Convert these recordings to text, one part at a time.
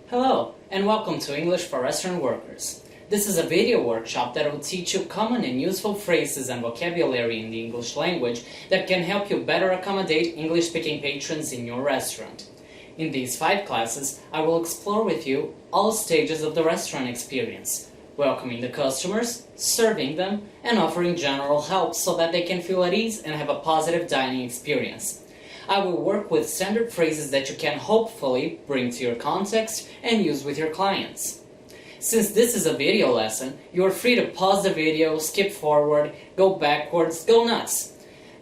Hello, and welcome to English for Restaurant Workers. This is a video workshop that will teach you common and useful phrases and vocabulary in the English language that can help you better accommodate English-speaking patrons in your restaurant. In these 5 classes, I will explore with you all stages of the restaurant experience, welcoming the customers, serving them, and offering general help so that they can feel at ease and have a positive dining experience. I will work with standard phrases that you can hopefully bring to your context and use with your clients. Since this is a video lesson, you are free to pause the video, skip forward, go backwards, go nuts.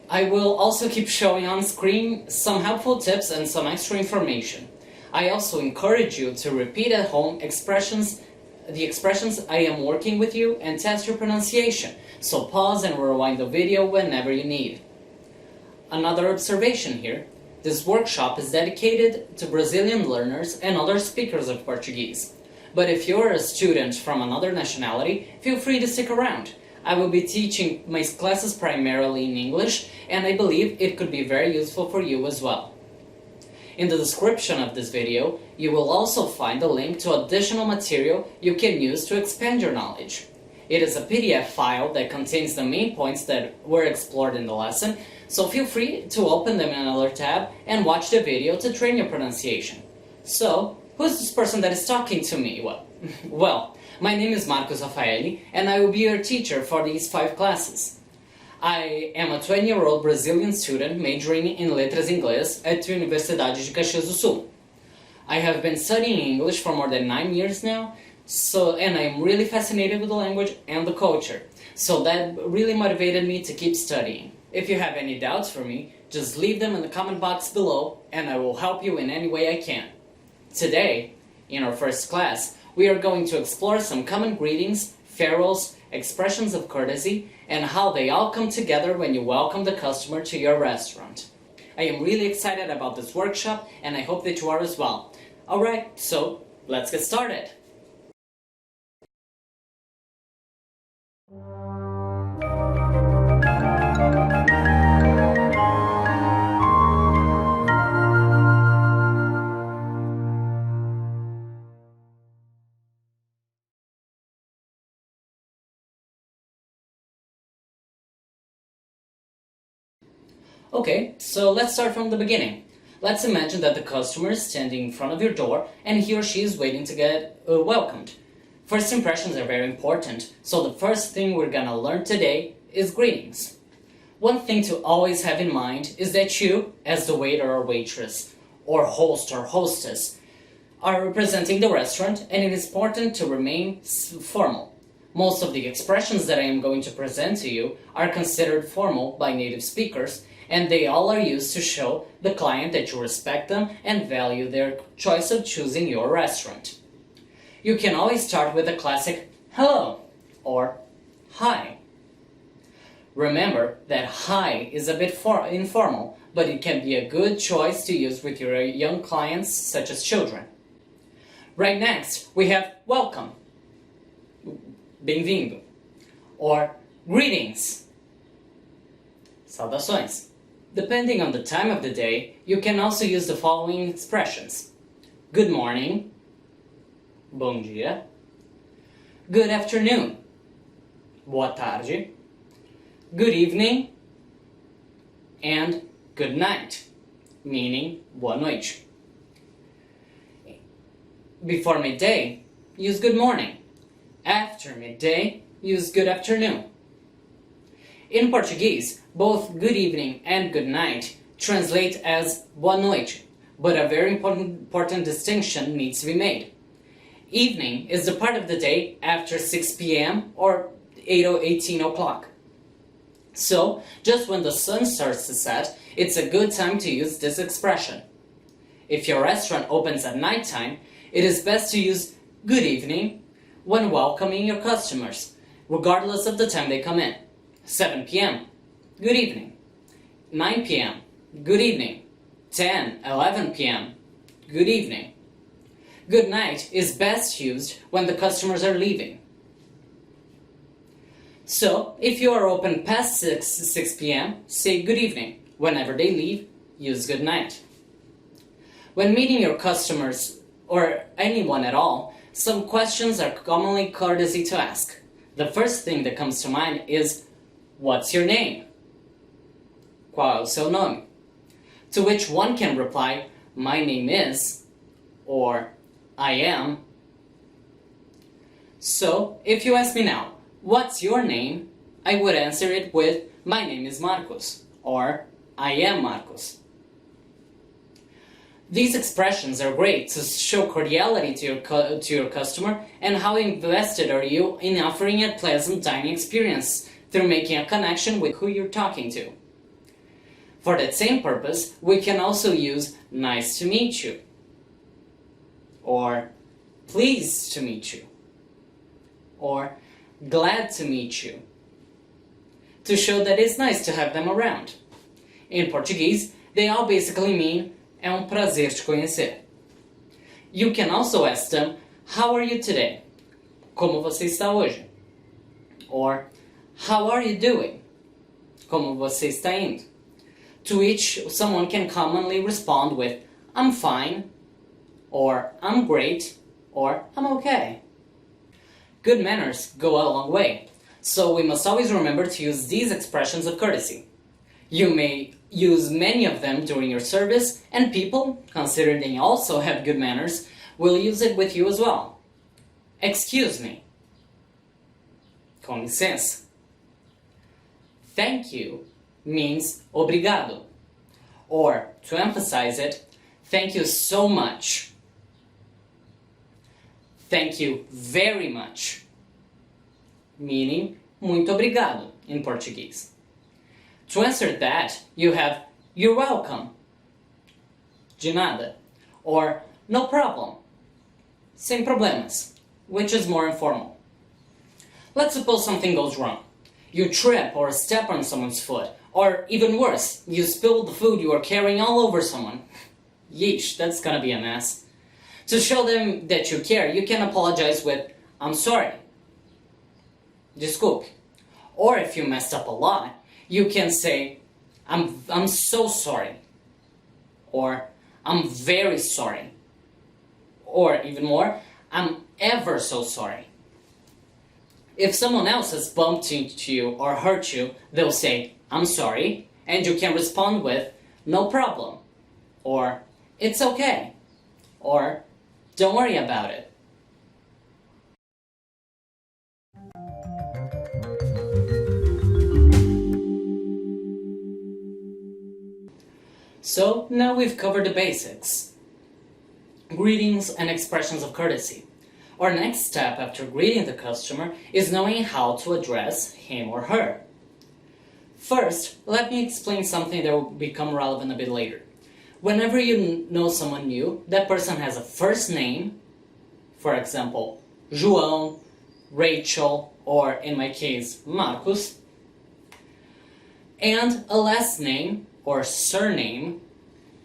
I will also keep showing on screen some helpful tips and some extra information. I also encourage you to repeat at home the expressions I am working with you and test your pronunciation, so pause and rewind the video whenever you need. Another observation here, this workshop is dedicated to Brazilian learners and other speakers of Portuguese. But if you're a student from another nationality, feel free to stick around. I will be teaching my classes primarily in English, and I believe it could be very useful for you as well. In the description of this video, you will also find a link to additional material you can use to expand your knowledge. It is a PDF file that contains the main points that were explored in the lesson, so feel free to open them in another tab and watch the video to train your pronunciation. So, who's this person that is talking to me? Well, my name is Rafaelli, and I will be your teacher for these 5 classes. I am a 20-year-old Brazilian student majoring in Letras Inglês at the Universidade de Caxias do Sul. I have been studying English for more than 9 years now, and I'm really fascinated with the language and the culture, so that really motivated me to keep studying. If you have any doubts for me, just leave them in the comment box below and I will help you in any way I can. Today, in our first class, we are going to explore some common greetings, farewells, expressions of courtesy, and how they all come together when you welcome the customer to your restaurant. I am really excited about this workshop and I hope that you are as well. Alright, so let's get started. Okay, so let's start from the beginning. Let's imagine that the customer is standing in front of your door and he or she is waiting to get welcomed. First impressions are very important, so the first thing we're gonna learn today is greetings. One thing to always have in mind is that you, as the waiter or waitress, or host or hostess, are representing the restaurant, and it is important to remain formal. Most of the expressions that I am going to present to you are considered formal by native speakers, and they all are used to show the client that you respect them and value their choice of choosing your restaurant. You can always start with a classic hello or hi. Remember that hi is a bit informal, but it can be a good choice to use with your young clients such as children. Right next, we have welcome, bem-vindo, or greetings, saudações. Depending on the time of the day, you can also use the following expressions. Good morning, bom dia. Good afternoon, boa tarde. Good evening, and good night, meaning boa noite. Before midday, use good morning. After midday, use good afternoon. In Portuguese, both good evening and good night translate as boa noite, but a very important distinction needs to be made. Evening is the part of the day after 6 p.m. or 18 o'clock. So, just when the sun starts to set, it's a good time to use this expression. If your restaurant opens at nighttime, it is best to use good evening when welcoming your customers, regardless of the time they come in. 7 p.m. Good evening. 9 p.m. Good evening. 10, 11 p.m. Good evening. Good night is best used when the customers are leaving. So, if you are open past 6 p.m., say good evening. Whenever they leave, use good night. When meeting your customers or anyone at all, some questions are commonly courtesy to ask. The first thing that comes to mind is, what's your name? Qual é o seu nome? To which one can reply, my name is, or I am. So, if you ask me now, what's your name? I would answer it with, my name is Marcos, or I am Marcos. These expressions are great to show cordiality to your customer and how invested are you in offering a pleasant dining experience through making a connection with who you're talking to. For that same purpose, we can also use nice to meet you, or pleased to meet you, or glad to meet you, to show that it's nice to have them around. In Portuguese, they all basically mean é prazer te conhecer. You can also ask them, how are you today? Como você está hoje? Or, how are you doing? Como você está indo? To which someone can commonly respond with, I'm fine, or I'm great, or I'm okay. Good manners go a long way, so we must always remember to use these expressions of courtesy. You may use many of them during your service, and people, considering they also have good manners, will use it with you as well. Excuse me. Com licença. Thank you means obrigado. Or, to emphasize it, thank you so much. Thank you very much. Meaning, muito obrigado in Portuguese. To answer that, you have, you're welcome. De nada. Or, no problem. Sem problemas, which is more informal. Let's suppose something goes wrong. You trip or step on someone's foot, or even worse, you spill the food you are carrying all over someone. Yeesh, that's gonna be a mess. To show them that you care, you can apologize with, I'm sorry. Desculpe. Or if you messed up a lot, you can say, I'm so sorry. Or, I'm very sorry. Or even more, I'm ever so sorry. If someone else has bumped into you or hurt you, they'll say, I'm sorry, and you can respond with, no problem. Or, it's okay. Or, don't worry about it. So, now we've covered the basics. Greetings and expressions of courtesy. Our next step after greeting the customer is knowing how to address him or her. First, let me explain something that will become relevant a bit later. Whenever you know someone new, that person has a first name, for example, João, Rachel, or in my case, Marcos, and a last name or surname,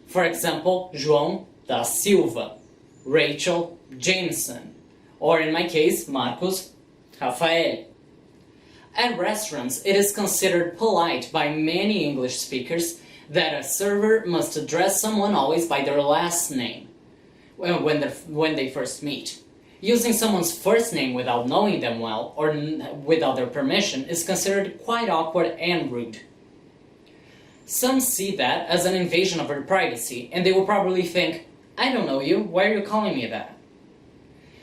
for example, João da Silva, Rachel Jameson, or in my case, Marcos Rafaelli. At restaurants, it is considered polite by many English speakers that a server must address someone always by their last name when they first meet. Using someone's first name without knowing them well or without their permission is considered quite awkward and rude. Some see that as an invasion of their privacy, and they will probably think, I don't know you, why are you calling me that?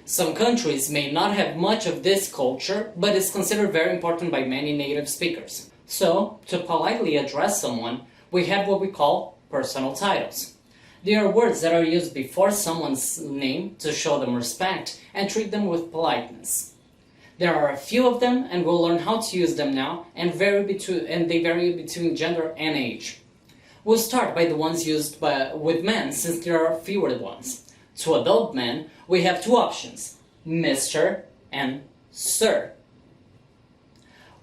Some countries may not have much of this culture, but is considered very important by many native speakers. So, to politely address someone, we have what we call personal titles. They are words that are used before someone's name to show them respect and treat them with politeness. There are a few of them, and we'll learn how to use them now, and they vary between gender and age. We'll start by the ones used with men, since there are fewer ones. To adult men, we have two options, Mr. and Sir.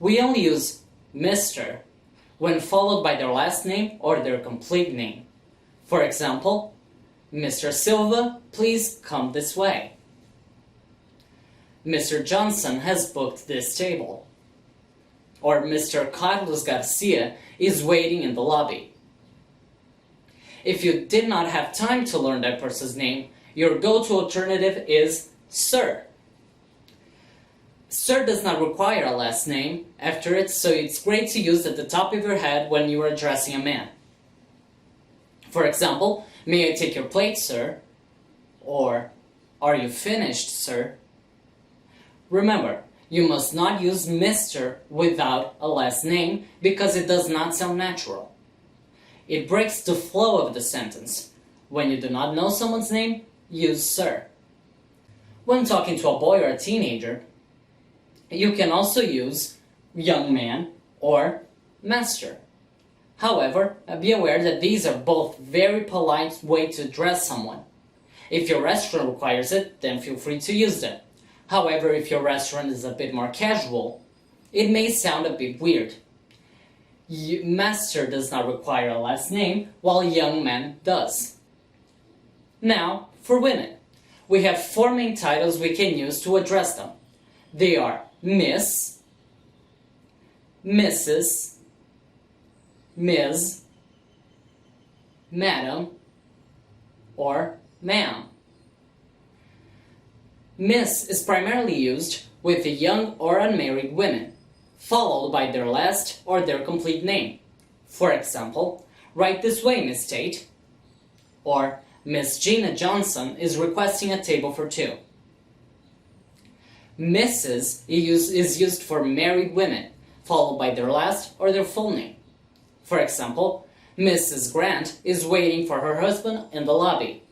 We only use Mr. when followed by their last name or their complete name. For example, Mr. Silva, please come this way. Mr. Johnson has booked this table. Or Mr. Carlos Garcia is waiting in the lobby. If you did not have time to learn that person's name, your go-to alternative is Sir. Sir does not require a last name after it, so it's great to use at the top of your head when you are addressing a man. For example, may I take your plate, sir? Or, are you finished, sir? Remember, you must not use Mr. without a last name because it does not sound natural. It breaks the flow of the sentence. When you do not know someone's name, use sir. When talking to a boy or a teenager, you can also use young man or master. However, be aware that these are both very polite ways to address someone. If your restaurant requires it, then feel free to use them. However, if your restaurant is a bit more casual, it may sound a bit weird. Master does not require a last name, while young man does. Now, for women, we have 4 main titles we can use to address them. They are Miss, Mrs., Ms., Madam, or Ma'am. Miss is primarily used with the young or unmarried women, followed by their last or their complete name. For example, right this way, Miss Tate, or Miss Gina Johnson is requesting a table for 2. Mrs. is used for married women, followed by their last or their full name. For example, Mrs. Grant is waiting for her husband in the lobby.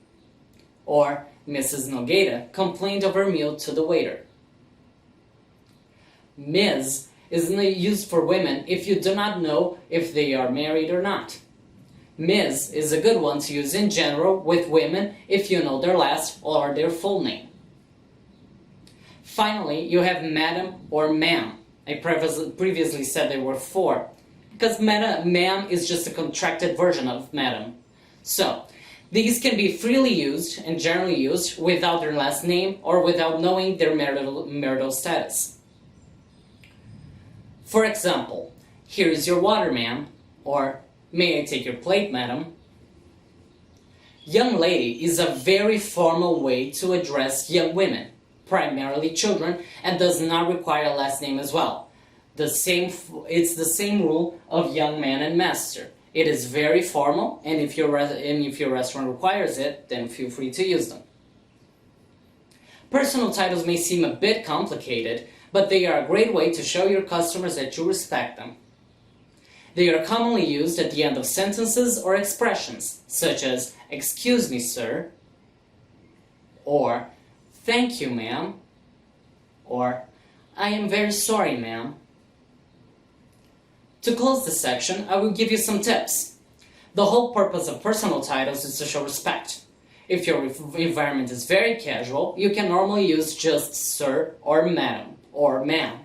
Or Mrs. Nogueira complained of her meal to the waiter. Ms. is used for women if you do not know if they are married or not. Ms. is a good one to use in general with women if you know their last or their full name. Finally, you have Madam or Ma'am. I previously said there were 4, because Ma'am is just a contracted version of Madam. So, these can be freely used and generally used without their last name or without knowing their marital status. For example, here is your water, ma'am, or may I take your plate, madam? Young lady is a very formal way to address young women, primarily children, and does not require a last name as well. It's the same rule of young man and master. It is very formal, and if your restaurant requires it, then feel free to use them. Personal titles may seem a bit complicated, but they are a great way to show your customers that you respect them. They are commonly used at the end of sentences or expressions, such as, "Excuse me, sir," or "Thank you, ma'am," or "I am very sorry, ma'am." To close this section, I will give you some tips. The whole purpose of personal titles is to show respect. If your environment is very casual, you can normally use just sir or madam or ma'am.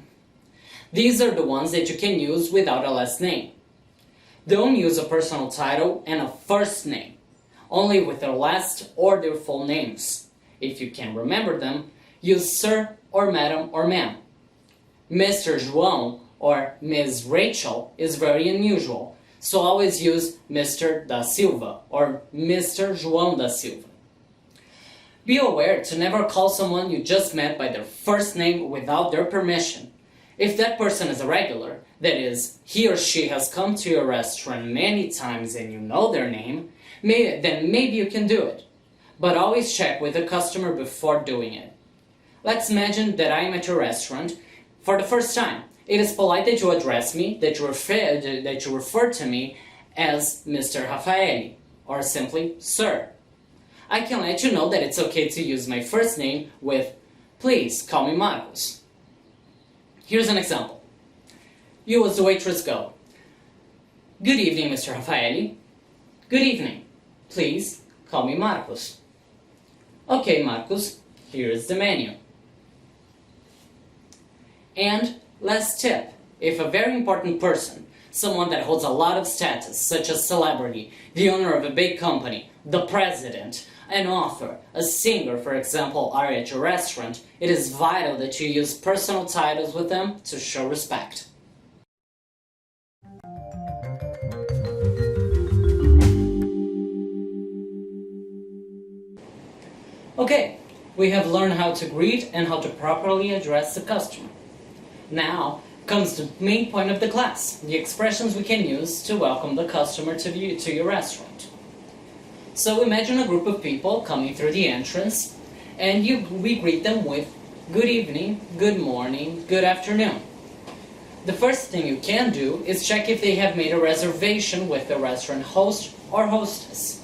These are the ones that you can use without a last name. Don't use a personal title and a first name, only with their last or their full names. If you can remember them, use sir or madam or ma'am. Mr. João or Ms. Rachel is very unusual, so always use Mr. da Silva or Mr. João da Silva. Be aware to never call someone you just met by their first name without their permission. If that person is a regular, that is, he or she has come to your restaurant many times and you know their name, then maybe you can do it. But always check with the customer before doing it. Let's imagine that I am at your restaurant for the first time. It is polite that you address me, that you refer to me as Mr. Rafaelli, or simply Sir. I can let you know that it's okay to use my first name with, "Please call me Marcos." Here's an example. You as the waitress go, "Good evening, Mr. Rafaelli." "Good evening. Please call me Marcos." "Okay, Marcos, here is the menu." And last tip, if a very important person, someone that holds a lot of status, such as celebrity, the owner of a big company, the president, an author, a singer, for example, are at your restaurant, it is vital that you use personal titles with them to show respect. Okay, we have learned how to greet and how to properly address the customer. Now comes the main point of the class, the expressions we can use to welcome the customer to your restaurant. So imagine a group of people coming through the entrance, and we greet them with good evening, good morning, good afternoon. The first thing you can do is check if they have made a reservation with the restaurant host or hostess.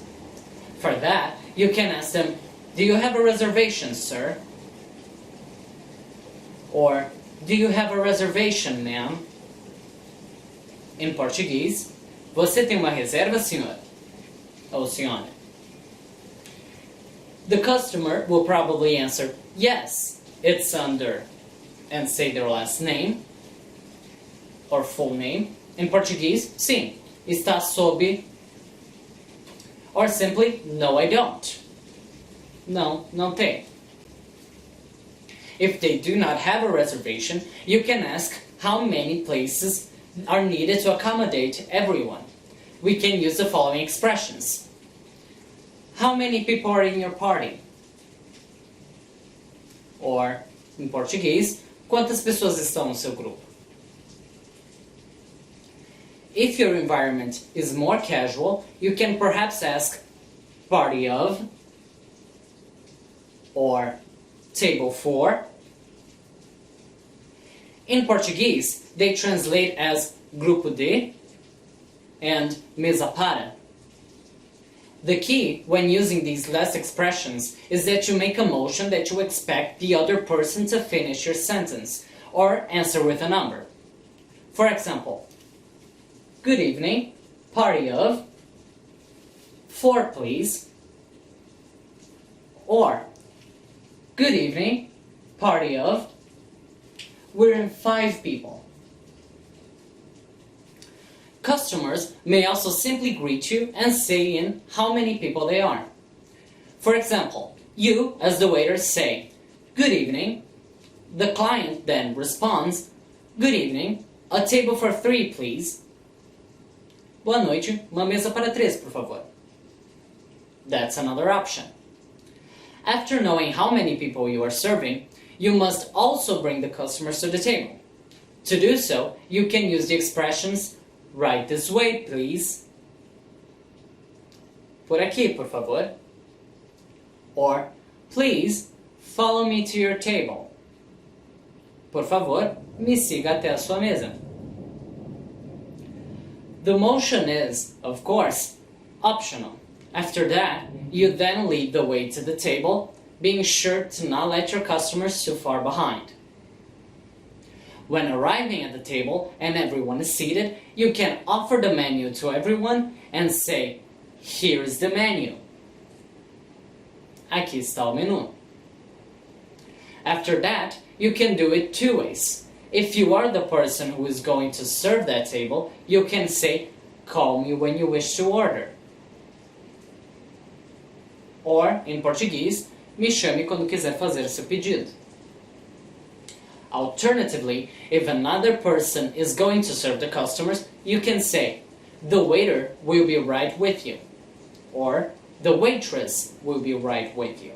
For that, you can ask them, "Do you have a reservation, sir?" Or, "Do you have a reservation, ma'am?" In português, "Você tem uma reserva, senhor?" Ou senhora. The customer will probably answer, "Yes, it's under," and say their last name or full name. In português, sim, está sob. Or simply, "No, I don't." No, não tem. If they do not have a reservation, you can ask how many places are needed to accommodate everyone. We can use the following expressions. How many people are in your party? Or, in português, quantas pessoas estão no seu grupo? If your environment is more casual, you can perhaps ask party of, or table for. In Portuguese, they translate as grupo de and mesa para. The key when using these last expressions is that you make a motion that you expect the other person to finish your sentence or answer with a number. For example, good evening, party of, 4 please. Or, good evening, party of, we're 5 people. Customers may also simply greet you and say in how many people they are. For example, you, as the waiter, say, "Good evening." The client then responds, "Good evening, a table for 3, please." Boa noite, uma mesa para 3, por favor. That's another option. After knowing how many people you are serving, you must also bring the customers to the table. To do so, you can use the expressions "Right this way, please." Por aqui, por favor. Or, "Please, follow me to your table." Por favor, me siga até a sua mesa. The motion is, of course, optional. After that, you then lead the way to the table, being sure to not let your customers too far behind. When arriving at the table and everyone is seated, you can offer the menu to everyone and say, "Here is the menu." Aqui está o menu. After that, you can do it 2 ways. If you are the person who is going to serve that table, you can say, "Call me when you wish to order." Or, in Portuguese, "Me chame quando quiser fazer seu pedido." Alternatively, if another person is going to serve the customers, you can say, "The waiter will be right with you." Or, "The waitress will be right with you."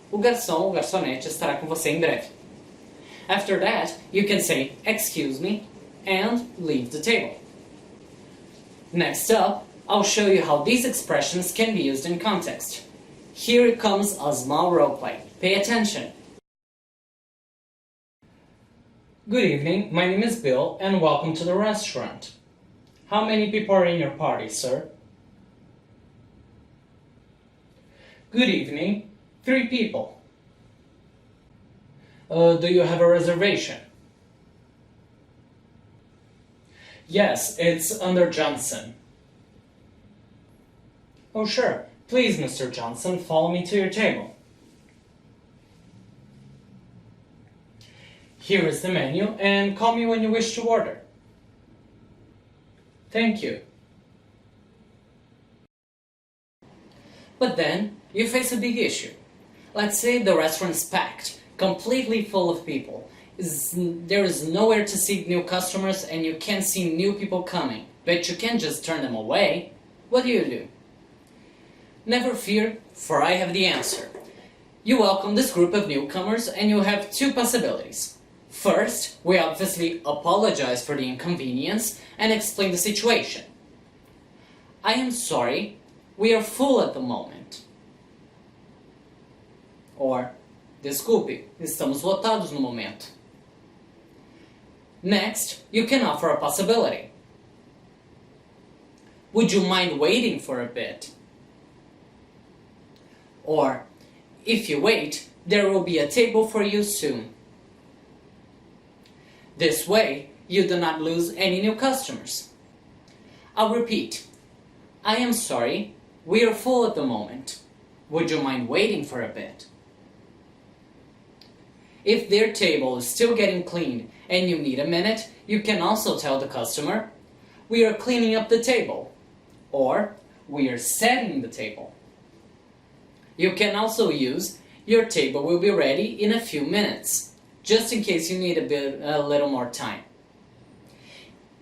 O garçom ou garçonete estará com você em breve. After that, you can say, "Excuse me," and leave the table. Next up, I'll show you how these expressions can be used in context. Here comes a small role play. Pay attention. Good evening, my name is Bill and welcome to the restaurant. How many people are in your party, sir? Good evening, 3 people. Do you have a reservation? Yes, it's under Johnson. Oh sure, please Mr. Johnson, follow me to your table. Here is the menu, and call me when you wish to order. Thank you. But then, you face a big issue. Let's say the restaurant's packed, completely full of people. There is nowhere to seat new customers and you can't see new people coming, but you can't just turn them away. What do? Never fear, for I have the answer. You welcome this group of newcomers and you have two possibilities. First, we obviously apologize for the inconvenience and explain the situation. I am sorry, we are full at the moment. Or, desculpe, estamos lotados no momento. Next, you can offer a possibility. Would you mind waiting for a bit? Or, if you wait, there will be a table for you soon. This way, you do not lose any new customers. I'll repeat. I am sorry, we are full at the moment. Would you mind waiting for a bit? If their table is still getting cleaned and you need a minute, you can also tell the customer, we are cleaning up the table, or we are setting the table. You can also use, your table will be ready in a few minutes, just in case you need a little more time.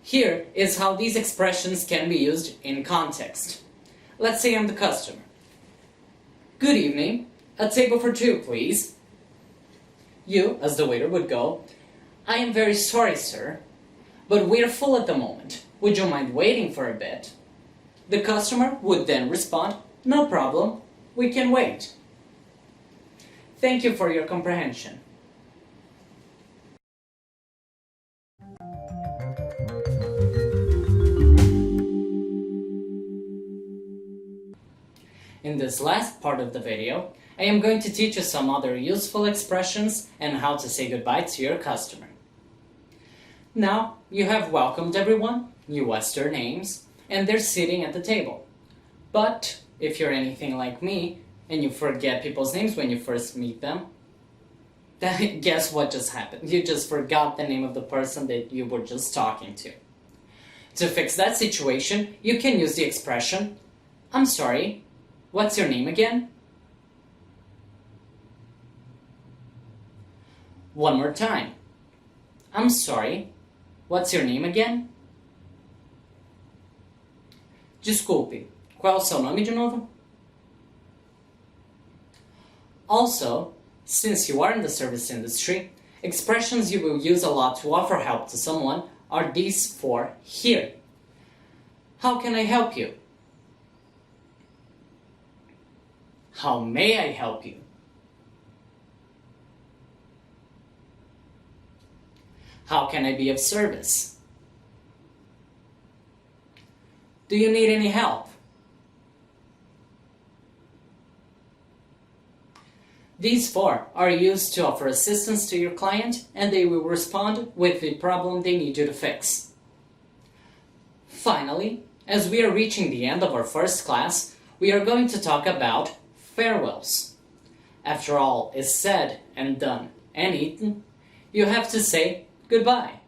Here is how these expressions can be used in context. Let's say I'm the customer. Good evening, a table for two, please. You, as the waiter, would go, I am very sorry, sir, but we are full at the moment. Would you mind waiting for a bit? The customer would then respond, no problem, we can wait. Thank you for your comprehension. In this last part of the video, I am going to teach you some other useful expressions and how to say goodbye to your customer. Now, you have welcomed everyone, you asked their names, and they're sitting at the table. But, if you're anything like me, and you forget people's names when you first meet them, then guess what just happened? You just forgot the name of the person that you were just talking to. To fix that situation, you can use the expression, I'm sorry, what's your name again? One more time. I'm sorry, what's your name again? Desculpe, qual é o seu nome de novo? Also, since you are in the service industry, expressions you will use a lot to offer help to someone are these four here. How can I help you? How may I help you? How can I be of service? Do you need any help? These four are used to offer assistance to your client, and they will respond with the problem they need you to fix. Finally, as we are reaching the end of our first class, we are going to talk about farewells. After all is said and done and eaten, you have to say goodbye.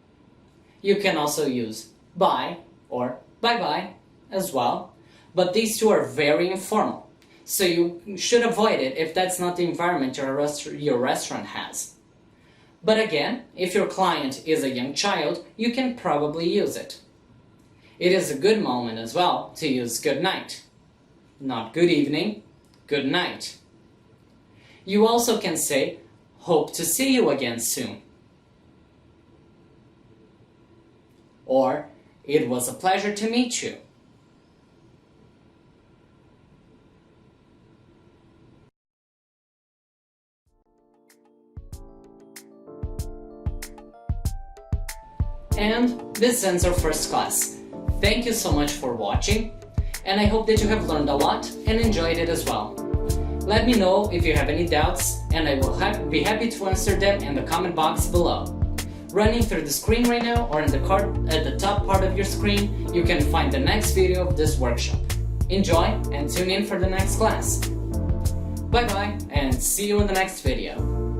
You can also use bye or bye-bye as well, but these two are very informal, so you should avoid it if that's not the environment your restaurant has. But again, if your client is a young child, you can probably use it. It is a good moment as well to use good night. Not good evening, good night. You also can say, hope to see you again soon. Or, it was a pleasure to meet you. And this ends our first class. Thank you so much for watching, and I hope that you have learned a lot and enjoyed it as well. Let me know if you have any doubts, and I will be happy to answer them in the comment box below. Running through the screen right now, or in the card at the top part of your screen, you can find the next video of this workshop. Enjoy and tune in for the next class. Bye bye, and see you in the next video.